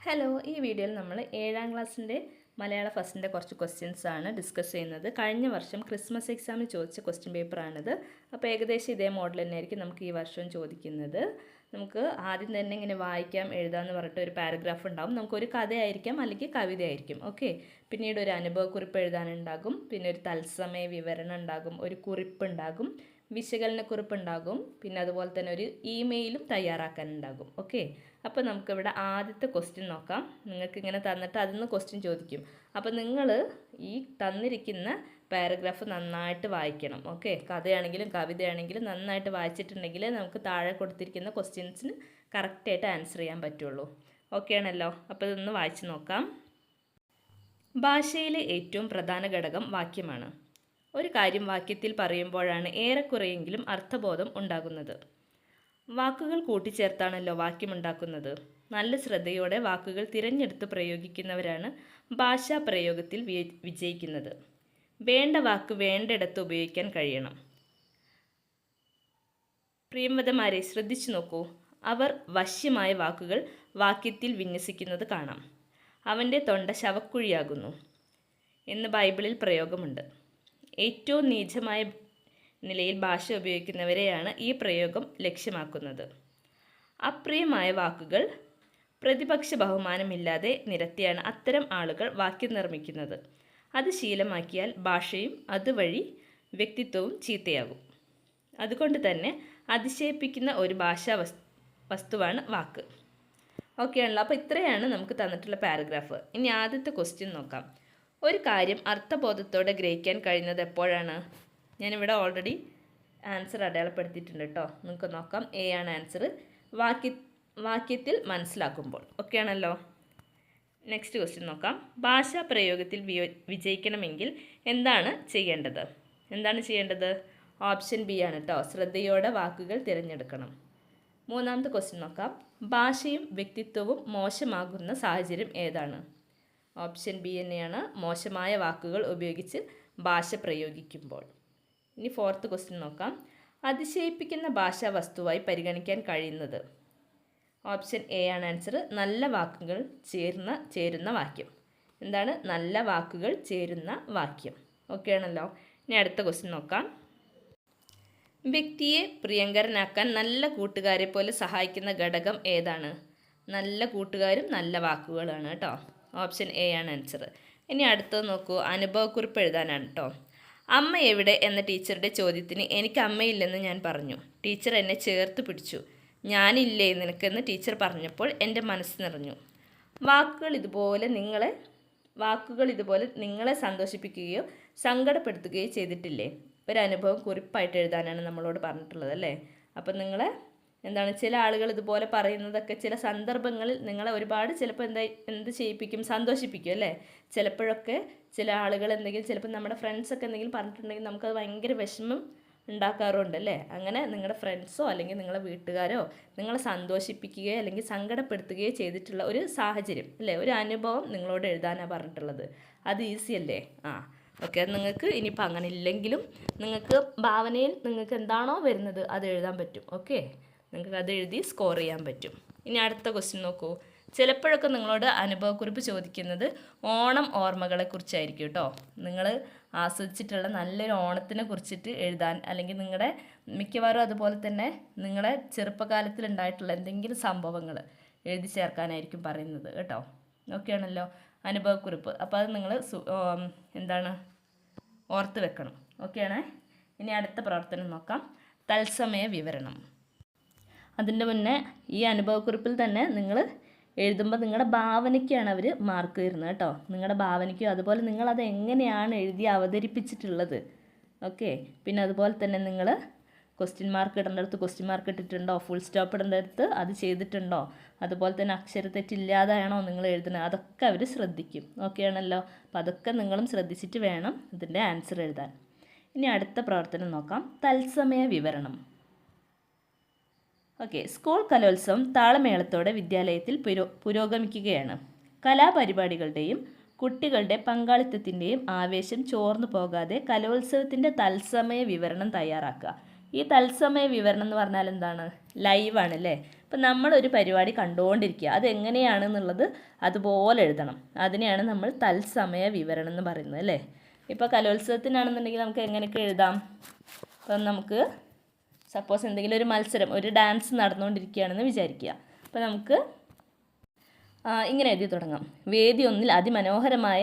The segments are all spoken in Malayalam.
ഹലോ, ഈ വീഡിയോയിൽ നമ്മൾ 7ാം ക്ലാസ്സിൻ്റെ മലയാള ഫസ്റ്റിൻ്റെ കുറച്ച് ക്വസ്റ്റ്യൻസ് ആണ് ഡിസ്കസ് ചെയ്യുന്നത്. കഴിഞ്ഞ വർഷം ക്രിസ്മസ് എക്സാമിന് ചോദിച്ച ക്വസ്റ്റ്യൻ പേപ്പറാണിത്. അപ്പോൾ ഏകദേശം ഇതേ മോഡൽ തന്നെയായിരിക്കും നമുക്ക് ഈ വർഷവും ചോദിക്കുന്നത്. നമുക്ക് ആദ്യം തന്നെ ഇങ്ങനെ വായിക്കാം, എഴുതാമെന്ന് പറഞ്ഞിട്ട് ഒരു പാരഗ്രാഫ് ഉണ്ടാകും. നമുക്കൊരു കഥയായിരിക്കാം അല്ലെങ്കിൽ കവിതയായിരിക്കും. ഓക്കെ, പിന്നീട് ഒരു അനുഭവക്കുറിപ്പ് എഴുതാനുണ്ടാകും, പിന്നെ ഒരു തത്സമയ വിവരണം ഉണ്ടാകും, ഒരു കുറിപ്പുണ്ടാകും, വിശകലനക്കുറിപ്പ് ഉണ്ടാകും, പിന്നെ അതുപോലെ തന്നെ ഒരു ഇമെയിലും തയ്യാറാക്കാനുണ്ടാകും. ഓക്കെ, അപ്പോൾ നമുക്കിവിടെ ആദ്യത്തെ ക്വസ്റ്റ്യൻ നോക്കാം. നിങ്ങൾക്ക് ഇങ്ങനെ തന്നിട്ട് അതിൽ നിന്ന് ക്വസ്റ്റ്യൻ ചോദിക്കും. അപ്പോൾ നിങ്ങൾ ഈ തന്നിരിക്കുന്ന പാരഗ്രാഫ് നന്നായിട്ട് വായിക്കണം. ഓക്കെ, കഥയാണെങ്കിലും കവിതയാണെങ്കിലും നന്നായിട്ട് വായിച്ചിട്ടുണ്ടെങ്കിൽ നമുക്ക് താഴെ കൊടുത്തിരിക്കുന്ന ക്വസ്റ്റ്യൻസിന് കറക്റ്റായിട്ട് ആൻസർ ചെയ്യാൻ പറ്റുള്ളൂ. ഓക്കെ ആണല്ലോ? അപ്പോൾ ഇതൊന്ന് വായിച്ച് നോക്കാം. ഭാഷയിലെ ഏറ്റവും പ്രധാന ഘടകം വാക്യമാണ്. ഒരു കാര്യം വാക്യത്തിൽ പറയുമ്പോഴാണ് ഏറെക്കുറെയെങ്കിലും അർത്ഥബോധം ഉണ്ടാകുന്നത്. വാക്കുകൾ കൂട്ടിച്ചേർത്താണല്ലോ വാക്യമുണ്ടാക്കുന്നത്. നല്ല ശ്രദ്ധയോടെ വാക്കുകൾ തിരഞ്ഞെടുത്ത് പ്രയോഗിക്കുന്നവരാണ് ഭാഷാ പ്രയോഗത്തിൽ വിജയിക്കുന്നത്. വേണ്ട വാക്ക് വേണ്ടിടത്ത് ഉപയോഗിക്കാൻ കഴിയണം. പ്രിയംവദമാരെ ശ്രദ്ധിച്ചു നോക്കൂ. അവർ വശ്യമായ വാക്കുകൾ വാക്യത്തിൽ വിന്യസിക്കുന്നത് കാണാം. അവൻ്റെ തൊണ്ട ശവക്കുഴിയാകുന്നു എന്ന് ബൈബിളിൽ പ്രയോഗമുണ്ട്. ഏറ്റവും നീചമായ നിലയിൽ ഭാഷ ഉപയോഗിക്കുന്നവരെയാണ് ഈ പ്രയോഗം ലക്ഷ്യമാക്കുന്നത്. അപ്രിയമായ വാക്കുകൾ പ്രതിപക്ഷ ബഹുമാനമില്ലാതെ നിരത്തിയാണ് അത്തരം ആളുകൾ വാക്യം നിർമ്മിക്കുന്നത്. അത് ശീലമാക്കിയാൽ ഭാഷയും അതുവഴി വ്യക്തിത്വവും ചീത്തയാകും. അതുകൊണ്ട് തന്നെ അതിശയിപ്പിക്കുന്ന ഒരു ഭാഷാ വസ്തുവാണ് വാക്ക്. ഓക്കെ ആണല്ലോ? അപ്പോൾ ഇത്രയാണ് നമുക്ക് തന്നിട്ടുള്ള പാരഗ്രാഫ്. ഇനി ആദ്യത്തെ ക്വസ്റ്റ്യൻ നോക്കാം. ഒരു കാര്യം അർത്ഥബോധത്തോടെ ഗ്രഹിക്കാൻ കഴിയുന്നത് എപ്പോഴാണ്? ഞാനിവിടെ ഓൾറെഡി ആൻസർ അടയാളപ്പെടുത്തിയിട്ടുണ്ട് കേട്ടോ. നിങ്ങൾക്ക് നോക്കാം. എ ആണ് ആൻസർ. വാക്യത്തിൽ മനസ്സിലാക്കുമ്പോൾ. ഓക്കെ ആണല്ലോ? നെക്സ്റ്റ് ക്വസ്റ്റ്യൻ നോക്കാം. ഭാഷാ പ്രയോഗത്തിൽ വിജയിക്കണമെങ്കിൽ എന്താണ് ചെയ്യേണ്ടത്? ഓപ്ഷൻ ബി ആണ് കേട്ടോ. ശ്രദ്ധയോടെ വാക്കുകൾ തിരഞ്ഞെടുക്കണം. മൂന്നാമത്തെ ക്വസ്റ്റ്യൻ നോക്കാം. ഭാഷയും വ്യക്തിത്വവും മോശമാകുന്ന സാഹചര്യം ഏതാണ്? ഓപ്ഷൻ ബി തന്നെയാണ്. മോശമായ വാക്കുകൾ ഉപയോഗിച്ച് ഭാഷ പ്രയോഗിക്കുമ്പോൾ. ഇനി ഫോർത്ത് ക്വസ്റ്റ്യൻ നോക്കാം. അതിശയിപ്പിക്കുന്ന ഭാഷാ വസ്തുവായി പരിഗണിക്കാൻ കഴിയുന്നത്? ഓപ്ഷൻ എ ആണ് ആൻസർ. നല്ല വാക്കുകൾ ചേരുന്ന വാക്യം. എന്താണ് നല്ല വാക്കുകൾ ചേരുന്ന വാക്യം? ഓക്കെ ആണല്ലോ? ഇനി അടുത്ത ക്വസ്റ്റ്യൻ നോക്കാം. വ്യക്തിയെ പ്രിയങ്കരനാക്കാൻ നല്ല കൂട്ടുകാരെ പോലെ സഹായിക്കുന്ന ഘടകം ഏതാണ്? നല്ല കൂട്ടുകാരും നല്ല വാക്കുകളാണ് കേട്ടോ. ഓപ്ഷൻ എ ആണ് ആൻസർ. ഇനി അടുത്തത് നോക്കൂ. അനുഭവക്കുറിപ്പ് എഴുതാനാണ് കേട്ടോ. അമ്മ എവിടെ എന്ന ടീച്ചറുടെ ചോദ്യത്തിന് എനിക്ക് അമ്മയില്ലെന്ന് ഞാൻ പറഞ്ഞു. ടീച്ചർ എന്നെ ചേർത്ത് പിടിച്ചു. ഞാനില്ലേ നിനക്കെന്ന് ടീച്ചർ പറഞ്ഞപ്പോൾ എൻ്റെ മനസ്സ് നിറഞ്ഞു. വാക്കുകൾ ഇതുപോലെ നിങ്ങളെ സന്തോഷിപ്പിക്കുകയോ സങ്കടപ്പെടുത്തുകയോ ചെയ്തിട്ടില്ലേ? ഒരനുഭവം കുറിപ്പായിട്ട് എഴുതാനാണ് നമ്മളോട് പറഞ്ഞിട്ടുള്ളത് അല്ലേ? അപ്പം ചില ആളുകൾ ഇതുപോലെ പറയുന്നതൊക്കെ ചില സന്ദർഭങ്ങളിൽ നിങ്ങളെ ഒരുപാട് ചിലപ്പോൾ എന്ത് ചെയ്യിപ്പിക്കും? സന്തോഷിപ്പിക്കും അല്ലേ? ചിലപ്പോഴൊക്കെ ചില ആളുകൾ ചിലപ്പോൾ നമ്മുടെ ഫ്രണ്ട്സൊക്കെ എന്തെങ്കിലും പറഞ്ഞിട്ടുണ്ടെങ്കിൽ നമുക്കത് ഭയങ്കര വിഷമം ഉണ്ടാക്കാറുണ്ട് അല്ലേ? അങ്ങനെ നിങ്ങളുടെ ഫ്രണ്ട്സോ അല്ലെങ്കിൽ നിങ്ങളുടെ വീട്ടുകാരോ നിങ്ങളെ സന്തോഷിപ്പിക്കുകയോ അല്ലെങ്കിൽ സങ്കടപ്പെടുത്തുകയോ ചെയ്തിട്ടുള്ള ഒരു സാഹചര്യം അല്ലേ, ഒരു അനുഭവം നിങ്ങളോട് എഴുതാനാണ് പറഞ്ഞിട്ടുള്ളത്. അത് ഈസി അല്ലേ? ഓക്കെ, നിങ്ങൾക്ക് ഇനിയിപ്പോൾ അങ്ങനെ ഇല്ലെങ്കിലും നിങ്ങൾക്ക് ഭാവനയിൽ നിങ്ങൾക്ക് എന്താണോ വരുന്നത് അത് എഴുതാൻ പറ്റും. ഓക്കെ, നിങ്ങൾക്ക് അത് എഴുതി സ്കോർ ചെയ്യാൻ പറ്റും. ഇനി അടുത്ത ക്വസ്റ്റ്യൻ നോക്കൂ. ചിലപ്പോഴൊക്കെ നിങ്ങളോട് അനുഭവക്കുറിപ്പ് ചോദിക്കുന്നത് ഓണം ഓർമ്മകളെക്കുറിച്ചായിരിക്കും കേട്ടോ. നിങ്ങൾ ആസ്വദിച്ചിട്ടുള്ള നല്ലൊരു ഓണത്തിനെ കുറിച്ചിട്ട് എഴുതാൻ, അല്ലെങ്കിൽ നിങ്ങളുടെ മിക്കവാറും അതുപോലെ തന്നെ നിങ്ങളുടെ ചെറുപ്പകാലത്തിൽ ഉണ്ടായിട്ടുള്ള എന്തെങ്കിലും സംഭവങ്ങൾ എഴുതി ചേർക്കാനായിരിക്കും പറയുന്നത് കേട്ടോ. ഓക്കെ ആണല്ലോ? അനുഭവക്കുറിപ്പ്. അപ്പോൾ അത് നിങ്ങൾ ഓർത്ത് വെക്കണം. ഓക്കെയാണേ? ഇനി അടുത്ത പ്രവർത്തനം നോക്കാം. തത്സമയ വിവരണം. അതിൻ്റെ മുന്നേ ഈ അനുഭവക്കുറിപ്പിൽ തന്നെ നിങ്ങൾ എഴുതുമ്പോൾ നിങ്ങളുടെ ഭാവനയ്ക്കാണ് അവർ മാർക്ക് തരുന്നത് കേട്ടോ. നിങ്ങളുടെ ഭാവനയ്ക്കും അതുപോലെ നിങ്ങളത് എങ്ങനെയാണ് എഴുതി അവതരിപ്പിച്ചിട്ടുള്ളത്. ഓക്കെ, പിന്നെ അതുപോലെ തന്നെ നിങ്ങൾ ക്വസ്റ്റ്യൻ മാർക്ക് ഇടേണ്ടടുത്ത് ക്വസ്റ്റ്യൻ മാർക്ക് ഇട്ടിട്ടുണ്ടോ, ഫുൾ സ്റ്റോപ്പ് ഇടേണ്ടടുത്ത് അത് ചെയ്തിട്ടുണ്ടോ, അതുപോലെ തന്നെ അക്ഷരത്തെറ്റില്ലാതെയാണോ നിങ്ങൾ എഴുതുന്നത്, അതൊക്കെ അവർ ശ്രദ്ധിക്കും. ഓക്കെ ആണല്ലോ? അപ്പോൾ അതൊക്കെ നിങ്ങളും ശ്രദ്ധിച്ചിട്ട് വേണം ഇതിൻ്റെ ആൻസർ എഴുതാൻ. ഇനി അടുത്ത പ്രവർത്തനം നോക്കാം. തത്സമയ വിവരണം. ഓക്കെ, സ്കൂൾ കലോത്സവം താളമേളത്തോടെ വിദ്യാലയത്തിൽ പുരോഗമിക്കുകയാണ്. കലാപരിപാടികളുടെയും കുട്ടികളുടെ പങ്കാളിത്തത്തിൻ്റെയും ആവേശം ചോർന്നു പോകാതെ കലോത്സവത്തിൻ്റെ തത്സമയ വിവരണം തയ്യാറാക്കുക. ഈ തത്സമയ വിവരണം എന്ന് പറഞ്ഞാൽ എന്താണ്? ലൈവാണ് അല്ലേ? അപ്പം നമ്മളൊരു പരിപാടി കണ്ടുകൊണ്ടിരിക്കുക, അതെങ്ങനെയാണെന്നുള്ളത് അതുപോലെ എഴുതണം. അതിനെയാണ് നമ്മൾ തത്സമയ വിവരണം എന്ന് പറയുന്നത് അല്ലേ? ഇപ്പോൾ കലോത്സവത്തിനാണെന്നുണ്ടെങ്കിൽ നമുക്ക് എങ്ങനെയൊക്കെ എഴുതാം? അപ്പം നമുക്ക് സപ്പോസ് എന്തെങ്കിലും ഒരു മത്സരം, ഒരു ഡാൻസ് നടന്നുകൊണ്ടിരിക്കുകയാണെന്ന് വിചാരിക്കുക. അപ്പോൾ നമുക്ക് ഇങ്ങനെ എഴുതി തുടങ്ങാം. വേദി 1 അതിമനോഹരമായ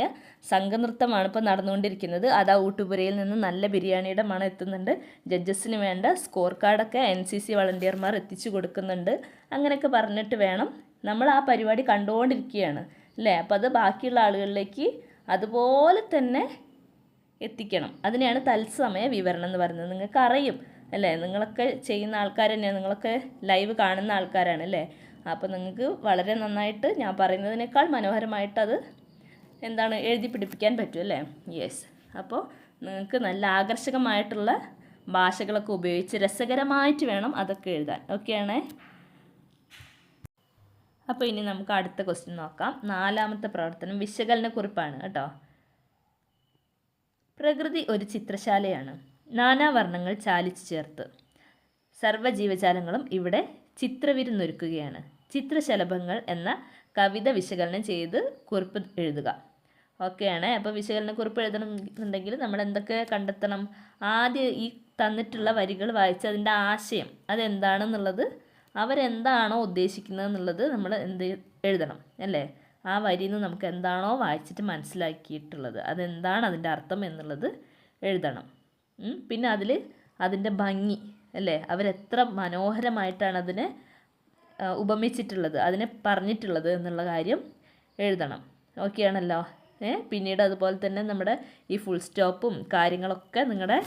സംഘനൃത്തമാണ് ഇപ്പോൾ നടന്നുകൊണ്ടിരിക്കുന്നത്. അതാ ഊട്ടുപുരയിൽ നിന്ന് നല്ല ബിരിയാണിയുടെ മണം എത്തുന്നുണ്ട്. ജഡ്ജസിന് വേണ്ട സ്കോർ കാർഡൊക്കെ NCC വളണ്ടിയർമാർ എത്തിച്ചു കൊടുക്കുന്നുണ്ട്. അങ്ങനെയൊക്കെ പറഞ്ഞിട്ട് വേണം, നമ്മൾ ആ പരിപാടി കണ്ടുകൊണ്ടിരിക്കുകയാണ് അല്ലേ? അപ്പോൾ അത് ബാക്കിയുള്ള ആളുകളിലേക്ക് അതുപോലെ തന്നെ എത്തിക്കണം. അതിനെയാണ് തത്സമയ വിവരണം എന്ന് പറയുന്നത്. നിങ്ങൾക്ക് അറിയും അല്ലേ? നിങ്ങളൊക്കെ ചെയ്യുന്ന ആൾക്കാർ തന്നെയാണ്, നിങ്ങളൊക്കെ ലൈവ് കാണുന്ന ആൾക്കാരാണ് അല്ലേ? അപ്പോൾ നിങ്ങൾക്ക് വളരെ നന്നായിട്ട് ഞാൻ പറയുന്നതിനേക്കാൾ മനോഹരമായിട്ട് അത് എന്താണ് എഴുതി പിടിപ്പിക്കാൻ പറ്റും അല്ലേ? യെസ്. അപ്പോൾ നിങ്ങൾക്ക് നല്ല ആകർഷകമായിട്ടുള്ള ഭാഷകളൊക്കെ ഉപയോഗിച്ച് രസകരമായിട്ട് വേണം അതൊക്കെ എഴുതാൻ. ഓക്കെയാണേ? അപ്പോൾ ഇനി നമുക്ക് അടുത്ത ക്വസ്റ്റ്യൻ നോക്കാം. 4ാമത്തെ പ്രവർത്തനം വിശകലനക്കുറിപ്പാണ് കേട്ടോ. പ്രകൃതി ഒരു ചിത്രശാലയാണ്. നാനാവർണ്ണങ്ങൾ ചാലിച്ചു ചേർത്ത് സർവ്വജീവജാലങ്ങളും ഇവിടെ ചിത്രവിരുന്നൊരുക്കുകയാണ്. ചിത്രശലഭങ്ങൾ എന്ന കവിത വിശകലനം ചെയ്ത് കുറിപ്പ് എഴുതുക. ഓക്കെയാണ്. അപ്പോൾ വിശകലനക്കുറിപ്പ് എഴുതണമെന്നുണ്ടെങ്കിൽ നമ്മൾ എന്തൊക്കെ കണ്ടെത്തണം? ആദ്യം ഈ തന്നിട്ടുള്ള വരികൾ വായിച്ച് അതിൻ്റെ ആശയം അതെന്താണെന്നുള്ളത്, അവരെന്താണോ ഉദ്ദേശിക്കുന്നത് എന്നുള്ളത് നമ്മൾ എഴുതണം അല്ലേ? ആ വരിയിൽ നിന്ന് നമുക്ക് എന്താണോ വായിച്ചിട്ട് മനസ്സിലാക്കിയിട്ടുള്ളത്, അതെന്താണ് അതിൻ്റെ അർത്ഥം എന്നുള്ളത് എഴുതണം. പിന്നെ അതിൻ്റെ ഭംഗി അല്ലേ? അവരെത്ര മനോഹരമായിട്ടാണ് അതിനെ ഉപമിച്ചിട്ടുള്ളത്, അതിനെ പറഞ്ഞിട്ടുള്ളത് എന്നുള്ള കാര്യം എഴുതണം. ഓക്കെയാണല്ലോ? പിന്നീട് അതുപോലെ തന്നെ നമ്മുടെ ഈ ഫുൾ സ്റ്റോപ്പും കാര്യങ്ങളൊക്കെ നിങ്ങളുടെ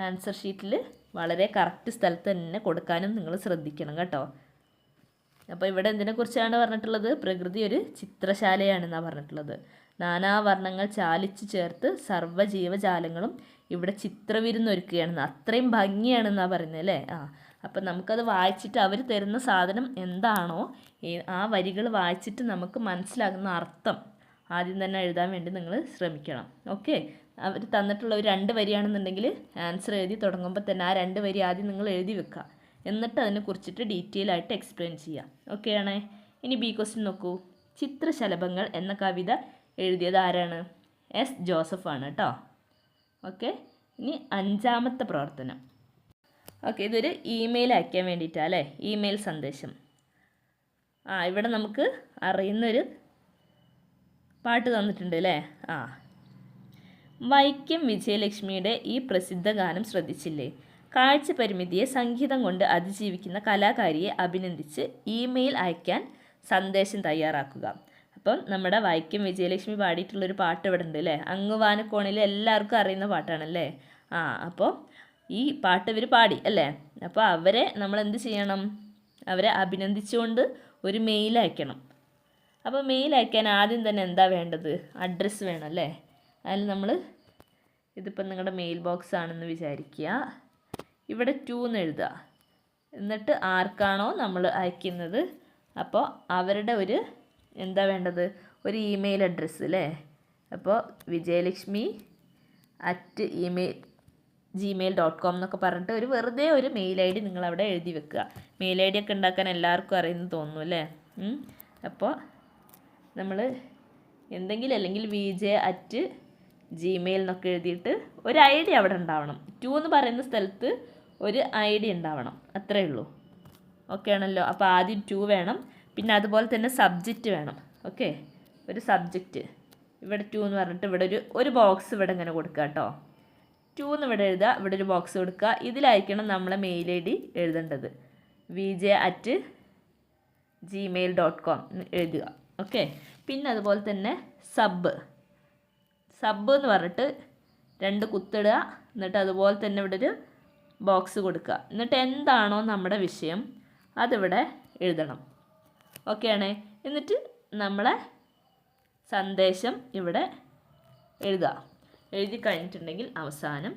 ആൻസർ ഷീറ്റിൽ വളരെ കറക്റ്റ് സ്ഥലത്ത് തന്നെ കൊടുക്കാനും നിങ്ങൾ ശ്രദ്ധിക്കണം കേട്ടോ. അപ്പോൾ ഇവിടെ എന്തിനെക്കുറിച്ചാണ് പറഞ്ഞിട്ടുള്ളത്? പ്രകൃതി ഒരു ചിത്രശാലയാണെന്നാണ് പറഞ്ഞിട്ടുള്ളത്. നാനാവർണ്ണങ്ങൾ ചാലിച്ചു ചേർത്ത് സർവ്വജീവജാലങ്ങളും ഇവിടെ ചിത്രവിരുന്നൊരുക്കുകയാണെന്ന്, അത്രയും ഭംഗിയാണെന്നാണ് പറയുന്നത് അല്ലേ? അപ്പം നമുക്കത് വായിച്ചിട്ട് അവർ തരുന്ന സാധനം എന്താണോ ആ വരികൾ വായിച്ചിട്ട് നമുക്ക് മനസ്സിലാകുന്ന അർത്ഥം ആദ്യം തന്നെ എഴുതാൻ വേണ്ടി നിങ്ങൾ ശ്രമിക്കണം. ഓക്കെ? അവർ തന്നിട്ടുള്ള ഒരു 2 വരിയാണെന്നുണ്ടെങ്കിൽ ആൻസർ എഴുതി തുടങ്ങുമ്പോൾ തന്നെ ആ 2 വരി ആദ്യം നിങ്ങൾ എഴുതി വെക്കുക. എന്നിട്ട് അതിനെ കുറിച്ചിട്ട് ഡീറ്റെയിൽ ആയിട്ട് എക്സ്പ്ലെയിൻ ചെയ്യാം. ഓക്കെയാണേ? ഇനി ബി ക്വസ്റ്റ്യൻ നോക്കൂ. ചിത്രശലഭങ്ങൾ എന്ന കവിത എഴുതിയത് ആരാണ്? S. ജോസഫ് ആണ് കേട്ടോ. ഓക്കെ. ഇനി 5ാമത്തെ പ്രവർത്തനം. ഓക്കെ, ഇതൊരു ഇമെയിൽ അയക്കാൻ വേണ്ടിയിട്ടാണ് അല്ലേ? ഇമെയിൽ സന്ദേശം. ഇവിടെ നമുക്ക് അറിയുന്നൊരു പാട്ട് തന്നിട്ടുണ്ട് അല്ലേ? വൈക്കം വിജയലക്ഷ്മിയുടെ ഈ പ്രസിദ്ധ ഗാനം ശ്രദ്ധിച്ചില്ലേ? കാഴ്ച പരിമിതിയെ സംഗീതം കൊണ്ട് അതിജീവിക്കുന്ന കലാകാരിയെ അഭിനന്ദിച്ച് ഇമെയിൽ അയക്കാൻ സന്ദേശം തയ്യാറാക്കുക. അപ്പം നമ്മുടെ വൈക്കം വിജയലക്ഷ്മി പാടിയിട്ടുള്ളൊരു പാട്ട് ഇവിടെ ഉണ്ട് അല്ലേ? അങ്ങുവാനക്കോണിൽ എല്ലാവർക്കും അറിയുന്ന പാട്ടാണല്ലേ? അപ്പോൾ ഈ പാട്ട് ഇവർ പാടി അല്ലേ? അപ്പോൾ അവരെ നമ്മൾ എന്ത് ചെയ്യണം? അവരെ അഭിനന്ദിച്ചുകൊണ്ട് ഒരു മെയിൽ അയക്കണം. അപ്പോൾ മെയിൽ അയക്കാൻ ആദ്യം തന്നെ എന്താ വേണ്ടത്? അഡ്രസ്സ് വേണം അല്ലേ? അതിൽ നമ്മൾ ഇതിപ്പം നിങ്ങളുടെ മെയിൽ ബോക്സ് ആണെന്ന് വിചാരിക്കുക. ഇവിടെ 2 എന്ന് എഴുതുക. എന്നിട്ട് ആർക്കാണോ നമ്മൾ അയക്കുന്നത് അപ്പോൾ അവരുടെ ഒരു എന്താ വേണ്ടത്? ഒരു ഇമെയിൽ അഡ്രസ്സ് അല്ലേ? അപ്പോൾ vijayalakshmi@gmail.com എന്നൊക്കെ പറഞ്ഞിട്ട് വെറുതെ ഒരു മെയിൽ ID നിങ്ങളവിടെ എഴുതി വെക്കുക. മെയിൽ ID ഒക്കെ ഉണ്ടാക്കാൻ എല്ലാവർക്കും അറിയുമെന്ന് തോന്നുന്നു അല്ലേ? അപ്പോൾ നമ്മൾ എന്തെങ്കിലും അല്ലെങ്കിൽ vijay@gmail എന്നൊക്കെ എഴുതിയിട്ട് ഒരു ID അവിടെ ഉണ്ടാവണം. 2 എന്ന് പറയുന്ന സ്ഥലത്ത് ഒരു ID ഉണ്ടാവണം, അത്രയേ ഉള്ളൂ. ഓക്കെ ആണല്ലോ? അപ്പോൾ ആദ്യം 2 വേണം. പിന്നെ അതുപോലെ തന്നെ സബ്ജക്റ്റ് വേണം. ഓക്കെ, ഒരു സബ്ജക്റ്റ് ഇവിടെ 2 എന്ന് പറഞ്ഞിട്ട് ഇവിടെ ഒരു ബോക്സ് ഇവിടെ ഇങ്ങനെ കൊടുക്കുക കേട്ടോ. 2 എന്ന് ഇവിടെ എഴുതുക, ഇവിടെ ഒരു ബോക്സ് കൊടുക്കുക. ഇതിലായിരിക്കണം നമ്മളെ മെയിൽ ID എഴുതേണ്ടത്. vijay@gmail.com എഴുതുക. ഓക്കെ. പിന്നെ അതുപോലെ തന്നെ സബ് എന്ന് പറഞ്ഞിട്ട് 2 കുത്തിടുക. എന്നിട്ട് അതുപോലെ തന്നെ ഇവിടെ ഒരു ബോക്സ് കൊടുക്കുക. എന്നിട്ട് എന്താണോ നമ്മുടെ വിഷയം അതിവിടെ എഴുതണം. ഓക്കെയാണേ? എന്നിട്ട് നമ്മളെ സന്ദേശം ഇവിടെ എഴുതുക. എഴുതി കഴിഞ്ഞിട്ടുണ്ടെങ്കിൽ അവസാനം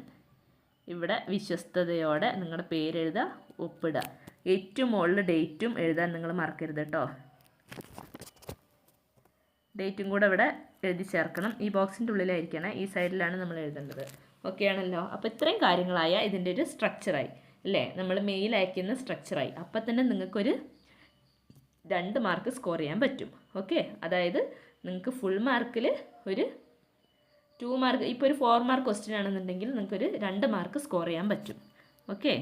ഇവിടെ വിശ്വസ്തയോടെ നിങ്ങളുടെ പേരെഴുതുക, ഒപ്പിടുക. ഏറ്റവും മുകളിൽ ഡേറ്റും എഴുതാൻ നിങ്ങൾ മറക്കരുത് കേട്ടോ. ഡേറ്റും കൂടെ ഇവിടെ എഴുതി ചേർക്കണം. ഈ ബോക്സിൻ്റെ ഉള്ളിലായിരിക്കണം, ഈ സൈഡിലാണ് നമ്മൾ എഴുതേണ്ടത്. ഓക്കെ ആണല്ലോ? അപ്പോൾ ഇത്രയും കാര്യങ്ങളായ ഇതിൻ്റെ ഒരു സ്ട്രക്ചറായി. അല്ലേ, നമ്മൾ മെയിൽ അയക്കുന്ന സ്ട്രക്ചറായി. അപ്പം തന്നെ നിങ്ങൾക്കൊരു 2 മാർക്ക് സ്കോർ ചെയ്യാൻ പറ്റും. ഓക്കെ, അതായത് നിങ്ങൾക്ക് ഫുൾ മാർക്കിൽ ഒരു 2 മാർക്ക്, ഇപ്പോൾ ഒരു 4 മാർക്ക് ക്വസ്റ്റ്യൻ ആണെന്നുണ്ടെങ്കിൽ നിങ്ങൾക്കൊരു 2 മാർക്ക് സ്കോർ ചെയ്യാൻ പറ്റും. ഓക്കെ,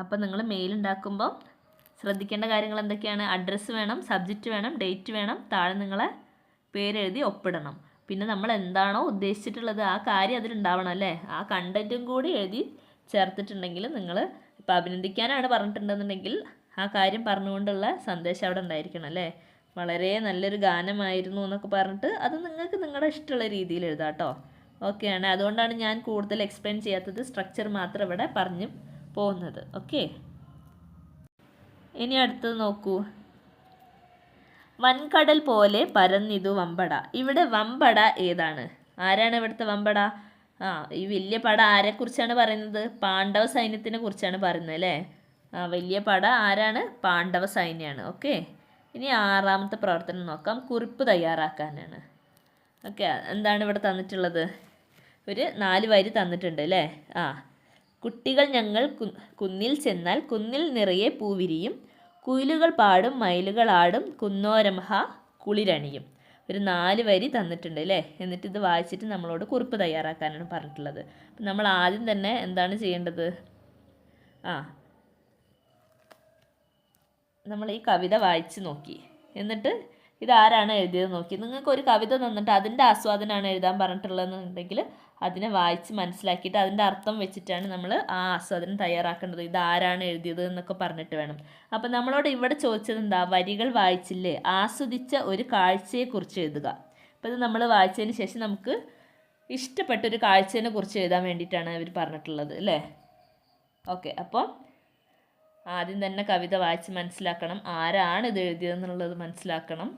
അപ്പം നിങ്ങൾ മെയിൽ ഉണ്ടാക്കുമ്പോൾ ശ്രദ്ധിക്കേണ്ട കാര്യങ്ങൾ എന്തൊക്കെയാണ്? അഡ്രസ്സ് വേണം, സബ്ജക്റ്റ് വേണം, ഡേറ്റ് വേണം, താഴെ നിങ്ങളെ പേരെഴുതി ഒപ്പിടണം. പിന്നെ നമ്മൾ എന്താണോ ഉദ്ദേശിച്ചിട്ടുള്ളത് ആ കാര്യം അതിലുണ്ടാവണം അല്ലേ. ആ കണ്ടൻറ്റും കൂടി എഴുതി ചേർത്തിട്ടുണ്ടെങ്കിൽ നിങ്ങൾ ഇപ്പോൾ അഭിനന്ദിക്കാനാണ് പറഞ്ഞിട്ടുണ്ടെന്നുണ്ടെങ്കിൽ ആ കാര്യം പറഞ്ഞുകൊണ്ടുള്ള സന്ദേശം അവിടെ ഉണ്ടായിരിക്കണം അല്ലേ. വളരെ നല്ലൊരു ഗാനമായിരുന്നു എന്നൊക്കെ പറഞ്ഞിട്ട് അത് നിങ്ങൾക്ക് നിങ്ങളുടെ ഇഷ്ടമുള്ള രീതിയിൽ എഴുതാം കേട്ടോ. ഓക്കെയാണ്, അതുകൊണ്ടാണ് ഞാൻ കൂടുതൽ എക്സ്പ്ലെയിൻ ചെയ്യാത്തത്, സ്ട്രക്ചർ മാത്രം ഇവിടെ പറഞ്ഞു പോകുന്നത്. ഓക്കെ, ഇനി അടുത്തത് നോക്കൂ. വൻകടൽ പോലെ പരന്നിതു വമ്പട. ഇവിടെ വമ്പട ഏതാണ്? ആരാണ് ഇവിടുത്തെ വമ്പട? ഈ വലിയ പട ആരെക്കുറിച്ചാണ് പറയുന്നത്? പാണ്ഡവ സൈന്യത്തിനെ കുറിച്ചാണ് പറയുന്നത് അല്ലേ. വലിയ പട ആരാണ്? പാണ്ഡവ സൈന്യമാണ്. ഓക്കെ, ഇനി 6ാമത്തെ പ്രവർത്തനം നോക്കാം. കുറിപ്പ് തയ്യാറാക്കാനാണ്. ഓക്കെ, എന്താണ് ഇവിടെ തന്നിട്ടുള്ളത്? ഒരു 4 വരി തന്നിട്ടുണ്ട് അല്ലേ. കുട്ടികൾ ഞങ്ങൾ കുന്നിൽ ചെന്നാൽ കുന്നിൽ നിറയെ പൂവിരിയും, കുയിലുകൾ പാടും മയിലുകൾ ആടും, കുന്നോരമഹ കുളിരണിയും. ഒരു 4 വരി തന്നിട്ടുണ്ട് അല്ലേ. എന്നിട്ട് ഇത് വായിച്ചിട്ട് നമ്മളോട് കുറിപ്പ് തയ്യാറാക്കാനാണ് പറഞ്ഞിട്ടുള്ളത്. അപ്പം നമ്മൾ ആദ്യം തന്നെ എന്താണ് ചെയ്യേണ്ടത്? നമ്മൾ ഈ കവിത വായിച്ച് നോക്കി, എന്നിട്ട് ഇതാരാണ് എഴുതിയത് നോക്കി. നിങ്ങൾക്ക് ഒരു കവിത തന്നിട്ട് അതിൻ്റെ ആസ്വാദനമാണ് എഴുതാൻ പറഞ്ഞിട്ടുള്ളതെന്നുണ്ടെങ്കിൽ അതിനെ വായിച്ച് മനസ്സിലാക്കിയിട്ട് അതിൻ്റെ അർത്ഥം വെച്ചിട്ടാണ് നമ്മൾ ആ ആസ്വാദനം തയ്യാറാക്കേണ്ടത്. ഇതാരാണ് എഴുതിയത് എന്നൊക്കെ പറഞ്ഞിട്ട് വേണം. അപ്പം നമ്മളോട് ഇവിടെ ചോദിച്ചത് എന്താ? വരികൾ വായിച്ചില്ലേ, ആസ്വദിച്ച ഒരു കാഴ്ചയെക്കുറിച്ച് എഴുതുക. അപ്പോൾ ഇത് നമ്മൾ വായിച്ചതിന് ശേഷം നമുക്ക് ഇഷ്ടപ്പെട്ടൊരു കാഴ്ചയെ കുറിച്ച് എഴുതാൻ വേണ്ടിയിട്ടാണ് അവർ പറഞ്ഞിട്ടുള്ളത് അല്ലേ. ഓക്കെ, അപ്പോൾ ആദ്യം തന്നെ കവിത വായിച്ച് മനസ്സിലാക്കണം, ആരാണ് ഇത് എഴുതിയതെന്നുള്ളത് മനസ്സിലാക്കണം,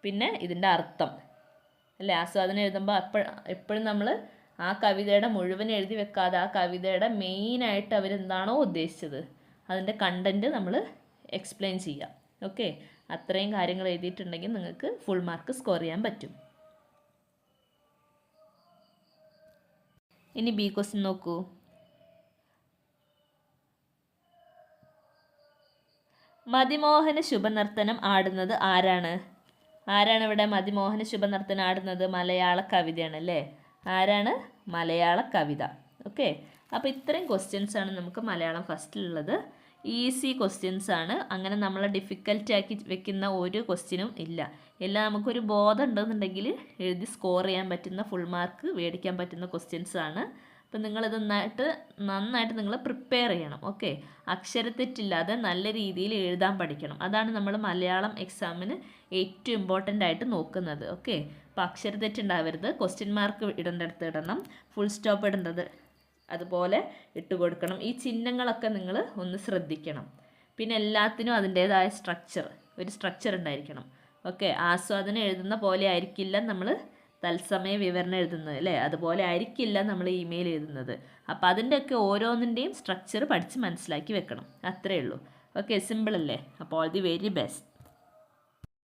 പിന്നെ ഇതിൻ്റെ അർത്ഥം അല്ലേ. ആസ്വാദനം എഴുതുമ്പോൾ എപ്പോഴും നമ്മൾ ആ കവിതയുടെ മുഴുവൻ എഴുതി വെക്കാതെ ആ കവിതയുടെ മെയിനായിട്ട് അവരെന്താണോ ഉദ്ദേശിച്ചത് അതിൻ്റെ കണ്ടൻറ്റ് നമ്മൾ എക്സ്പ്ലെയിൻ ചെയ്യാം. ഓക്കെ, അത്രയും കാര്യങ്ങൾ എഴുതിയിട്ടുണ്ടെങ്കിൽ നിങ്ങൾക്ക് ഫുൾ മാർക്ക് സ്കോർ ചെയ്യാൻ പറ്റും. ഇനി ബി ക്വസ്റ്റ്യൻ നോക്കൂ. മതിമോഹന ശുഭനർത്തനം ആടുന്നത് ആരാണ്? ആരാണ് ഇവിടെ മതിമോഹന ശുഭനർത്തനം ആടുന്നത്? മലയാള കവിതയാണ് അല്ലേ. ആരാണ്? മലയാള കവിത. ഓക്കെ, അപ്പോൾ ഇത്രയും ക്വസ്റ്റ്യൻസ് ആണ് നമുക്ക് മലയാളം ഫസ്റ്റിലുള്ളത്. ഈസി ക്വസ്റ്റ്യൻസ് ആണ്, അങ്ങനെ നമ്മളെ ഡിഫിക്കൽട്ടി ആക്കി വെക്കുന്ന ഒരു ക്വസ്റ്റ്യനും ഇല്ല. എല്ലാം നമുക്കൊരു ബോധം ഉണ്ടെന്നുണ്ടെങ്കിൽ എഴുതി സ്കോർ ചെയ്യാൻ പറ്റുന്ന, ഫുൾ മാർക്ക് മേടിക്കാൻ പറ്റുന്ന ക്വസ്റ്റ്യൻസ് ആണ്. അപ്പം നിങ്ങളിത് നന്നായിട്ട് നിങ്ങൾ പ്രിപ്പയർ ചെയ്യണം. ഓക്കെ, അക്ഷരത്തെറ്റില്ലാതെ നല്ല രീതിയിൽ എഴുതാൻ പഠിക്കണം. അതാണ് നമ്മൾ മലയാളം എക്സാമിന് ഏറ്റവും ഇമ്പോർട്ടൻ്റ് ആയിട്ട് നോക്കുന്നത്. ഓക്കെ, അപ്പോൾ അക്ഷരത്തെറ്റുണ്ടാവരുത്, ക്വസ്റ്റ്യൻ മാർക്ക് ഇടേണ്ടടുത്ത് ഇടണം, ഫുൾ സ്റ്റോപ്പ് ഇടേണ്ടത് അതുപോലെ ഇട്ട് കൊടുക്കണം. ഈ ചിഹ്നങ്ങളൊക്കെ നിങ്ങൾ ഒന്ന് ശ്രദ്ധിക്കണം. പിന്നെ എല്ലാത്തിനും അതിൻ്റേതായ ഒരു സ്ട്രക്ചർ ഉണ്ടായിരിക്കണം. ഓക്കെ, ആസ്വാദനം എഴുതുന്ന പോലെ ആയിരിക്കില്ല നമ്മൾ തത്സമയ വിവരണം എഴുതുന്നത് അല്ലേ, അതുപോലെ ആയിരിക്കില്ല നമ്മൾ ഇമെയിൽ എഴുതുന്നത്. അപ്പോൾ അതിൻ്റെയൊക്കെ ഓരോന്നിൻ്റെയും സ്ട്രക്ചർ പഠിച്ച് മനസ്സിലാക്കി വെക്കണം. അത്രയേ ഉള്ളൂ. ഓക്കെ, സിമ്പിൾ അല്ലേ. അപ്പോൾ ഓൾ ദി വെരി ബെസ്റ്റ്.